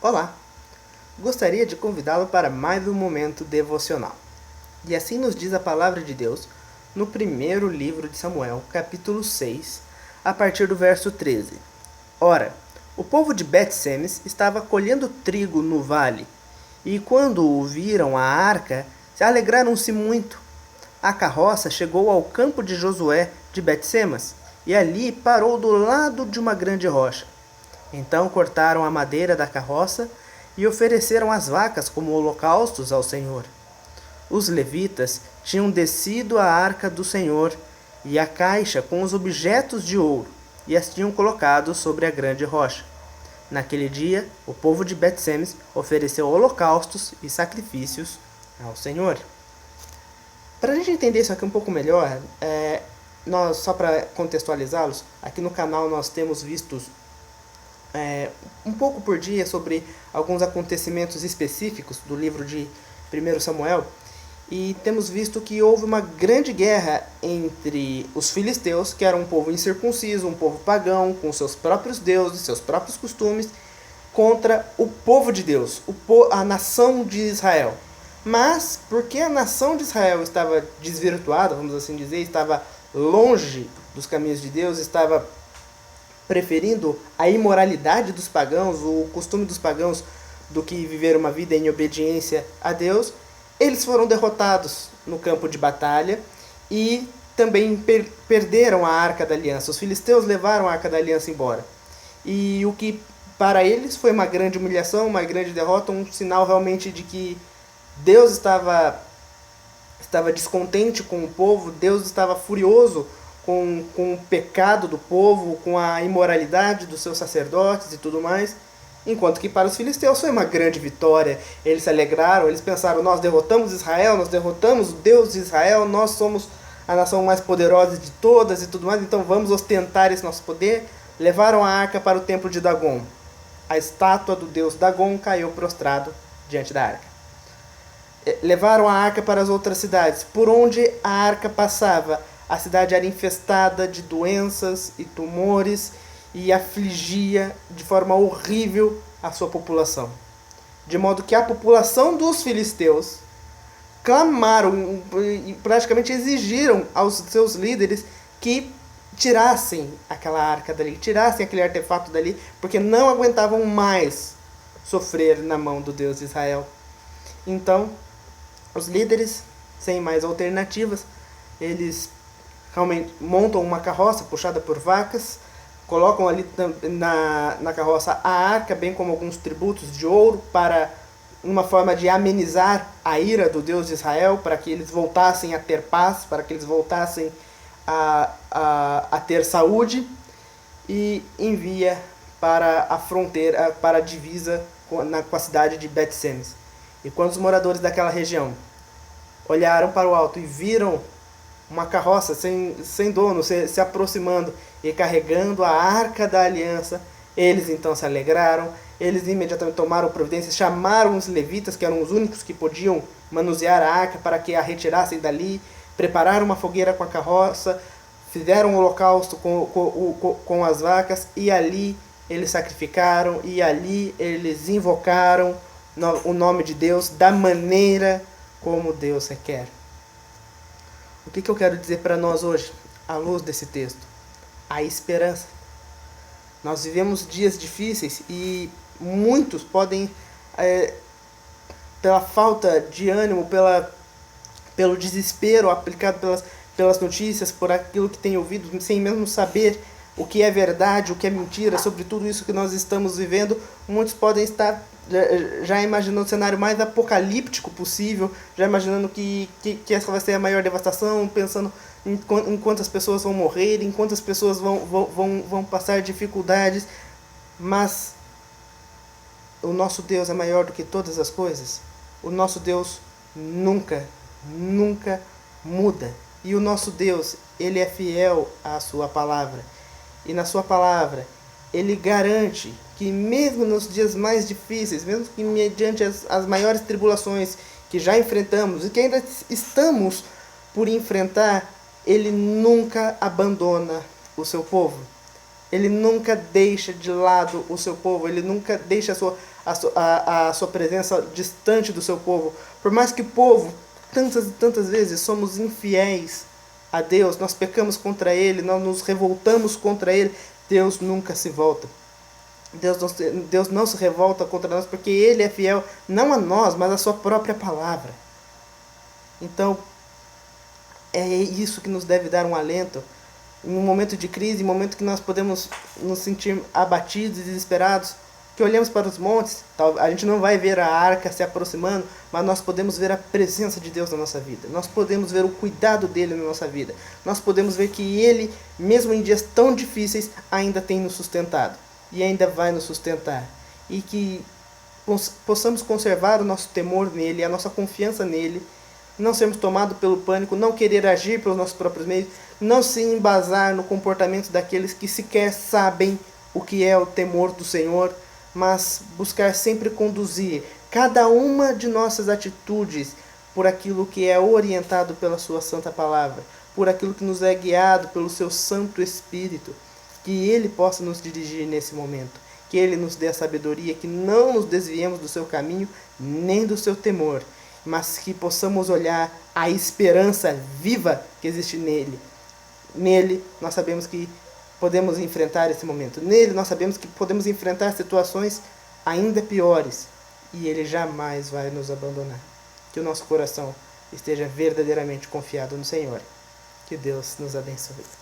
Olá! Gostaria de convidá-lo para mais um momento devocional. E assim nos diz a palavra de Deus no primeiro livro de Samuel, capítulo 6, a partir do verso 13. Ora, o povo de Bet-Semes estava colhendo trigo no vale, e quando viram a arca, se alegraram-se muito. A carroça chegou ao campo de Josué de Bet-Semes, e ali parou do lado de uma grande rocha. Então cortaram a madeira da carroça e ofereceram as vacas como holocaustos ao Senhor. Os levitas tinham descido a arca do Senhor e a caixa com os objetos de ouro e as tinham colocado sobre a grande rocha. Naquele dia, o povo de Bet-Semes ofereceu holocaustos e sacrifícios ao Senhor. Para a gente entender isso aqui um pouco melhor, só para contextualizá-los, aqui no canal nós temos vistos um pouco por dia sobre alguns acontecimentos específicos do livro de 1 Samuel, e temos visto que houve uma grande guerra entre os filisteus, que eram um povo incircunciso, um povo pagão, com seus próprios deuses, seus próprios costumes, contra o povo de Deus, a nação de Israel. Mas, porque a nação de Israel estava desvirtuada, vamos assim dizer, estava longe dos caminhos de Deus, estava preferindo a imoralidade dos pagãos, o costume dos pagãos, do que viver uma vida em obediência a Deus, eles foram derrotados no campo de batalha e também perderam a Arca da Aliança. Os filisteus levaram a Arca da Aliança embora. E o que para eles foi uma grande humilhação, uma grande derrota, um sinal realmente de que Deus estava descontente com o povo, Deus estava furioso com o pecado do povo, com a imoralidade dos seus sacerdotes e tudo mais. Enquanto que para os filisteus foi uma grande vitória. Eles se alegraram, eles pensaram: nós derrotamos Israel, nós derrotamos o Deus de Israel, nós somos a nação mais poderosa de todas e tudo mais, então vamos ostentar esse nosso poder. Levaram a arca para o templo de Dagon. A estátua do deus Dagon caiu prostrado diante da arca. Levaram a arca para as outras cidades. Por onde a arca passava, a cidade era infestada de doenças e tumores e afligia de forma horrível a sua população. De modo que a população dos filisteus clamaram e praticamente exigiram aos seus líderes que tirassem aquela arca dali, tirassem aquele artefato dali, porque não aguentavam mais sofrer na mão do Deus de Israel. Então, os líderes, sem mais alternativas, eles realmente montam uma carroça puxada por vacas, colocam ali na carroça a arca, bem como alguns tributos de ouro, para uma forma de amenizar a ira do Deus de Israel, para que eles voltassem a ter paz, para que eles voltassem a ter saúde, e envia para a fronteira, para a divisa com a cidade de Bet-Semes. E quando os moradores daquela região olharam para o alto e viram uma carroça sem dono se aproximando e carregando a Arca da Aliança, eles então se alegraram, eles imediatamente tomaram providência, chamaram os levitas, que eram os únicos que podiam manusear a arca, para que a retirassem dali, prepararam uma fogueira com a carroça, fizeram um holocausto com as vacas, e ali eles sacrificaram, e ali eles invocaram o nome de Deus da maneira como Deus requer. O que eu quero dizer para nós hoje, à luz desse texto? A esperança. Nós vivemos dias difíceis e muitos podem, pela falta de ânimo, pelo desespero aplicado pelas notícias, por aquilo que tem ouvido, sem mesmo saber o que é verdade, o que é mentira, sobre tudo isso que nós estamos vivendo, muitos podem estar já imaginando o cenário mais apocalíptico possível, já imaginando que essa vai ser a maior devastação, pensando em quantas pessoas vão morrer, em quantas pessoas vão passar dificuldades. Mas o nosso Deus é maior do que todas as coisas. O nosso Deus nunca muda. E o nosso Deus, Ele é fiel à sua palavra. E na sua palavra, Ele garante que mesmo nos dias mais difíceis, mesmo que mediante as maiores tribulações que já enfrentamos e que ainda estamos por enfrentar, Ele nunca abandona o seu povo. Ele nunca deixa de lado o seu povo, ele nunca deixa a sua presença distante do seu povo. Por mais que o povo, tantas e tantas vezes, somos infiéis a Deus, nós pecamos contra Ele, nós nos revoltamos contra Ele, Deus nunca se volta. Deus não se revolta contra nós porque Ele é fiel não a nós, mas à sua própria palavra. Então, é isso que nos deve dar um alento. Em um momento de crise, em um momento que nós podemos nos sentir abatidos e desesperados, que olhamos para os montes, a gente não vai ver a arca se aproximando, mas nós podemos ver a presença de Deus na nossa vida. Nós podemos ver o cuidado dele na nossa vida. Nós podemos ver que ele, mesmo em dias tão difíceis, ainda tem nos sustentado. E ainda vai nos sustentar. E que possamos conservar o nosso temor nele, a nossa confiança nele, não sermos tomados pelo pânico, não querer agir pelos nossos próprios meios, não se embasar no comportamento daqueles que sequer sabem o que é o temor do Senhor, mas buscar sempre conduzir cada uma de nossas atitudes por aquilo que é orientado pela sua santa palavra, por aquilo que nos é guiado pelo seu Santo Espírito, que Ele possa nos dirigir nesse momento, que Ele nos dê a sabedoria, que não nos desviemos do seu caminho, nem do seu temor, mas que possamos olhar a esperança viva que existe nele. Nele nós sabemos que podemos enfrentar esse momento. Nele nós sabemos que podemos enfrentar situações ainda piores. E Ele jamais vai nos abandonar. Que o nosso coração esteja verdadeiramente confiado no Senhor. Que Deus nos abençoe.